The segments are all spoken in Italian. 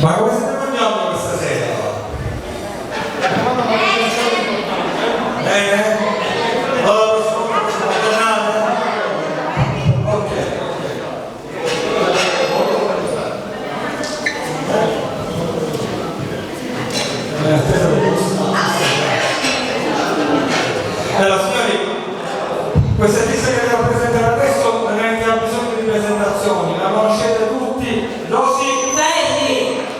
Ma come state mangiando questa sera? Bene? Allora, tornate? Ok. Allora, signori, questa artista che devo presentare adesso veramente ha bisogno di presentazioni, la conoscete tutti, Rosy Belli!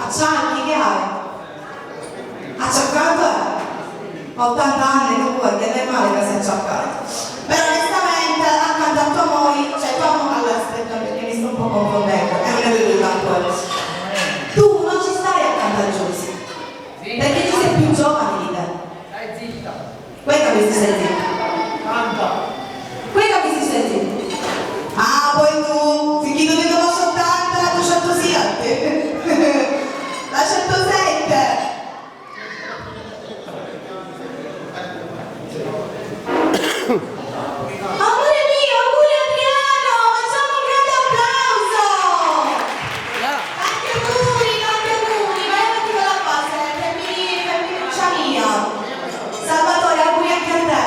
Acciacchi che hai? Acciaccato è? 80 anni che vuoi, che è male che sei acciaccato. Però onestamente accanto a tua moglie, cioè tua moglie, allora aspetta perché mi sto un po' confondendo, è una venuta ancora. Tu non ci stai accanto a Giusy, perché tu sei più giovane di te. Dai zitta. Quei capisci sei zitta. Canta. Quei capisci sei zitta. Ah, poi tu, finché tu ti conosci 80, la 207. La 107. Amore mio, auguri Adriano, facciamo un grande applauso. Tanti auguri, vai avanti con la base, femminuccia mia. Salvatore, auguri anche a te.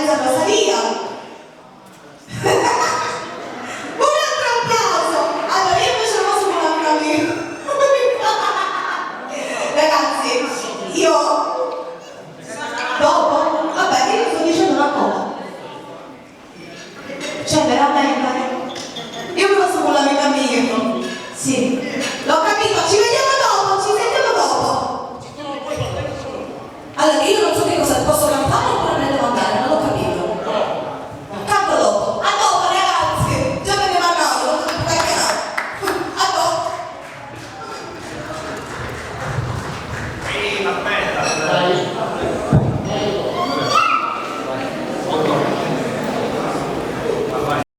Lorenza Rosalia,